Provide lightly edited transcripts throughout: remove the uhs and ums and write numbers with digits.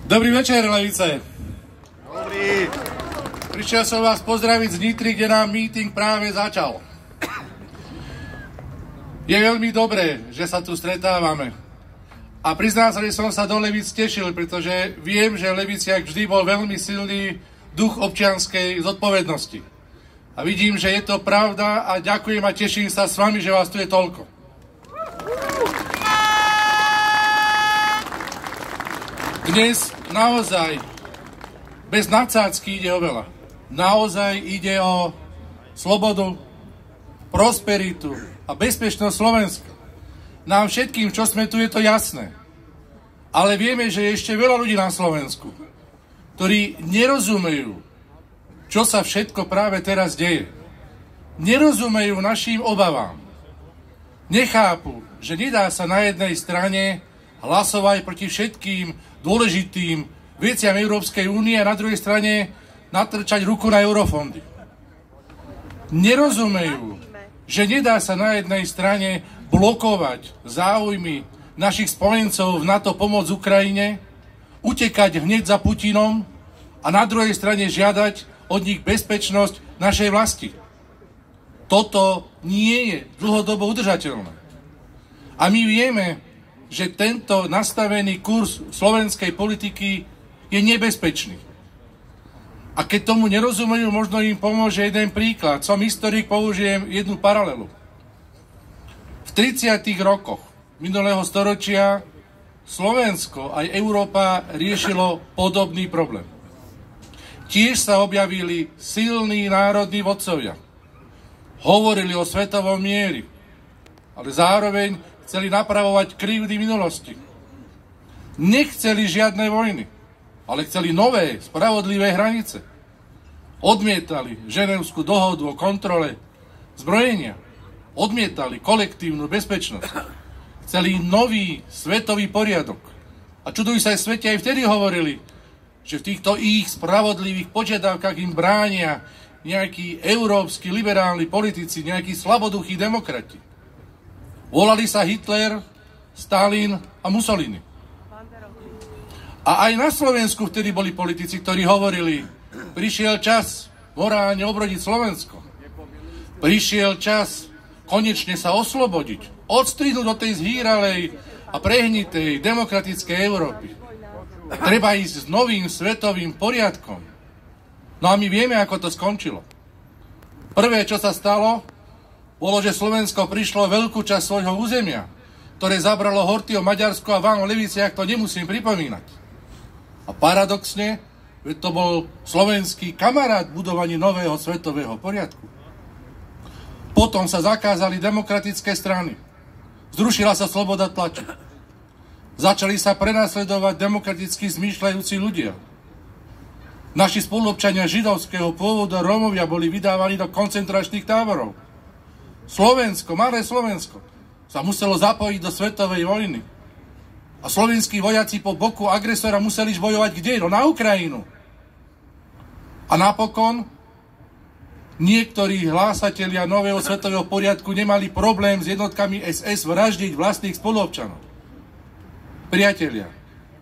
Dobrý večer, Levice. Dobrý. Prišiel som vás pozdraviť z Nitry, kde nám meeting práve začal. Je veľmi dobré, že sa tu stretávame. A priznám sa, že som sa do Levic tešil, pretože viem, že v Leviciach vždy bol veľmi silný duch občianskej zodpovednosti. A vidím, že je to pravda a ďakujem a teším sa s vami, že vás tu je toľko. Dnes naozaj bez nadsádzky ide o veľa. Naozaj ide o slobodu, prosperitu a bezpečnosť Slovenska. Nám všetkým, čo sme tu, je to jasné. Ale vieme, že je ešte veľa ľudí na Slovensku, ktorí nerozumejú, čo sa všetko práve teraz deje. Nerozumejú našim obavám. Nechápu, že nedá sa na jednej strane hlasovať proti všetkým dôležitým veciam Európskej únie a na druhej strane natrčať ruku na eurofondy. Nerozumejú, že nedá sa na jednej strane blokovať záujmy našich spojencov v NATO pomoc Ukrajine, utekať hneď za Putinom a na druhej strane žiadať od nich bezpečnosť našej vlasti. Toto nie je dlhodobo udržateľné. A my vieme, že tento nastavený kurz slovenskej politiky je nebezpečný. A keď tomu nerozumejú, možno im pomôže jeden príklad. Som historik, použijem jednu paralelu. V 30. rokoch minulého storočia Slovensko aj Európa riešilo podobný problém. Tiež sa objavili silní národní vodcovia. Hovorili o svetovom mieri, ale zároveň chceli napravovať krivdy minulosti. Nechceli žiadne vojny, ale chceli nové, spravodlivé hranice. Odmietali Ženevskú dohodu o kontrole zbrojenia. Odmietali kolektívnu bezpečnosť. Chceli nový svetový poriadok. A čudujú sa aj svete, aj vtedy hovorili, že v týchto ich spravodlivých požiadavkách im bránia nejakí európski liberálni politici, nejakí slaboduchí demokrati. Volali sa Hitler, Stalin a Mussolini. A aj na Slovensku vtedy boli politici, ktorí hovorili, prišiel čas morálne obrodiť Slovensko. Prišiel čas konečne sa oslobodiť, odstrihnúť od tej zhýralej a prehnitej demokratickej Európy. Treba ísť s novým svetovým poriadkom. No a my vieme, ako to skončilo. Prvé, čo sa stalo, bolo, že Slovensko prišlo veľkú časť svojho územia, ktoré zabralo Horthyho Maďarsko a vám o Leviciach to nemusím pripomínať. A paradoxne, veď to bol slovenský kamarát v budovaní nového svetového poriadku. Potom sa zakázali demokratické strany. Zrušila sa sloboda tlače. Začali sa prenasledovať demokraticky zmýšľajúci ľudia. Naši spoluobčania židovského pôvodu Rómovia boli vydávaní do koncentračných táborov. Slovensko, malé Slovensko, sa muselo zapojiť do svetovej vojny. A slovenskí vojaci po boku agresora museli bojovať kde? No na Ukrajinu. A napokon niektorí hlásatelia nového svetového poriadku nemali problém s jednotkami SS vraždiť vlastných spoluobčanov. Priatelia,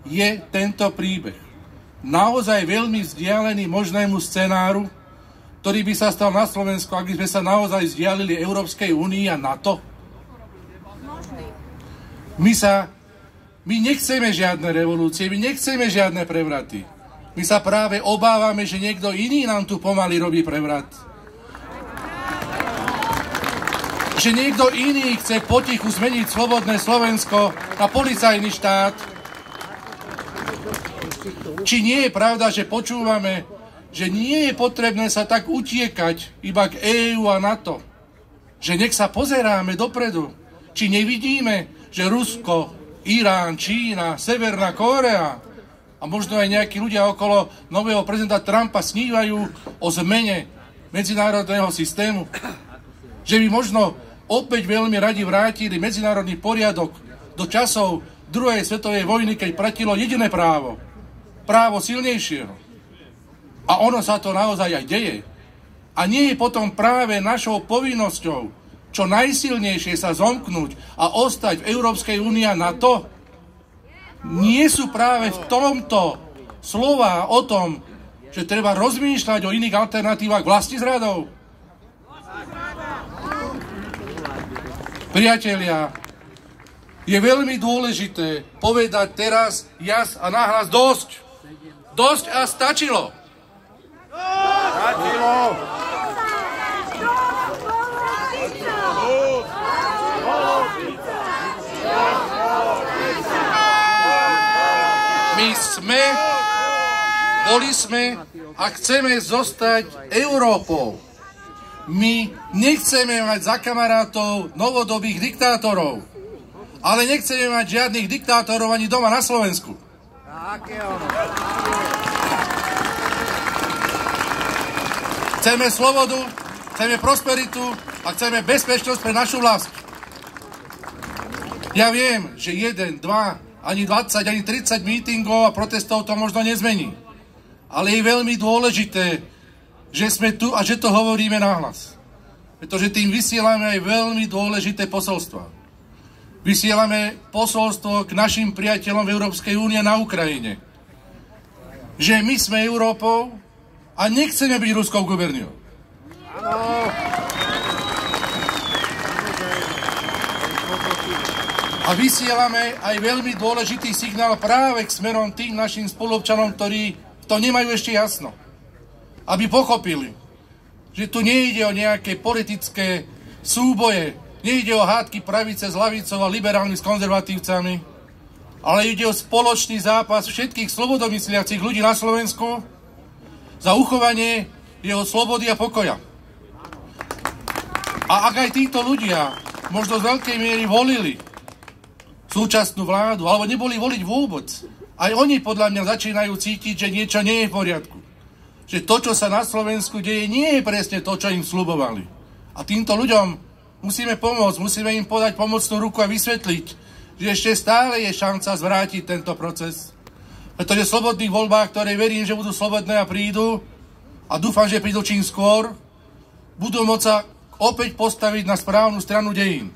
je tento príbeh naozaj veľmi vzdialený možnému scenáru, ktorý by sa stal na Slovensku, ak by sme sa naozaj vzdialili Európskej únii a NATO? My nechceme žiadne revolúcie, my nechceme žiadne prevraty. My sa práve obávame, že niekto iný nám tu pomaly robí prevrat. Že niekto iný chce potichu zmeniť slobodné Slovensko na policajný štát. Či nie je pravda, že počúvame, že nie je potrebné sa tak utiekať iba k EÚ a NATO. Že nech sa pozeráme dopredu. Či nevidíme, že Rusko, Irán, Čína, Severná Kórea a možno aj nejakí ľudia okolo nového prezidenta Trumpa snívajú o zmene medzinárodného systému. Že by možno opäť veľmi radi vrátili medzinárodný poriadok do časov druhej svetovej vojny, keď platilo jediné právo. Právo silnejšieho. A ono sa to naozaj aj deje. A nie je potom práve našou povinnosťou čo najsilnejšie sa zomknúť a ostať v Európskej únii a NATO? Nie sú práve v tomto slova o tom, že treba rozmýšľať o iných alternatívach vlastizradov? Priatelia, je veľmi dôležité povedať teraz jas a nahlas dosť. Dosť a stačilo. Stačilo. My boli sme a chceme zostať Európou. My nechceme mať za kamarátov novodobých diktátorov, ale nechceme mať žiadnych diktátorov ani doma na Slovensku. Chceme slobodu, chceme prosperitu a chceme bezpečnosť pre našu vlast. Ja viem, že 1, 2, ani 20, ani 30 mítingov a protestov to možno nezmení. Ale je veľmi dôležité, že sme tu a že to hovoríme nahlas. Pretože tým vysielame aj veľmi dôležité posolstva. Vysielame posolstvo k našim priateľom v Európskej únie na Ukrajine. Že my sme Európou a nechceme byť ruskou guberniou. A vysielame aj veľmi dôležitý signál práve k smerom tým našim spoluobčanom, ktorí to nemajú ešte jasno. Aby pochopili, že tu nejde o nejaké politické súboje, nejde o hádky pravice s ľavicou a liberálmi s konzervatívcami, ale ide o spoločný zápas všetkých slobodomysliacich ľudí na Slovensku za uchovanie jeho slobody a pokoja. A ak aj títo ľudia možno z veľkej miery volili súčasnú vládu, alebo neboli voliť vôbec, aj oni podľa mňa začínajú cítiť, že niečo nie je v poriadku. Že to, čo sa na Slovensku deje, nie je presne to, čo im sľubovali. A týmto ľuďom musíme pomôcť, musíme im podať pomocnú ruku a vysvetliť, že ešte stále je šanca zvrátiť tento proces. Pretože v slobodných voľbách, ktoré verím, že budú slobodné a prídu, a dúfam, že prídu čím skôr, budú môcť sa opäť postaviť na správnu stranu dejín.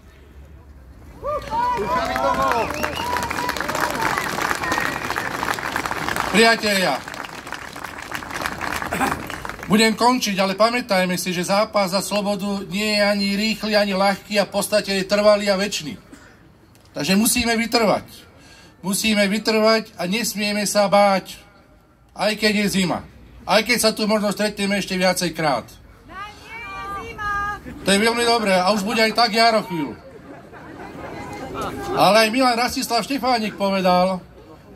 Priatelia, budem končiť, ale pamätajme si, že zápas za slobodu nie je ani rýchly, ani ľahký a v podstate je trvalý a večný. Takže musíme vytrvať. Musíme vytrvať a nesmieme sa báť, aj keď je zima. Aj keď sa tu možno stretneme ešte viacej krát. To je veľmi dobré a už bude aj tak jaro chvíľu. Ale aj Milan Rastislav Štefánik povedal,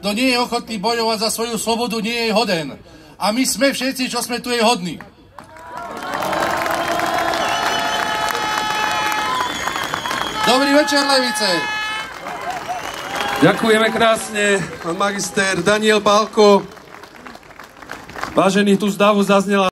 kto nie je ochotný bojovať za svoju slobodu, nie je hoden. A my sme všetci, čo sme tu, je hodní. Dobrý večer, Levice. Ďakujeme krásne, pán magister Daniel Bálko. Vážený, tu z davu zaznela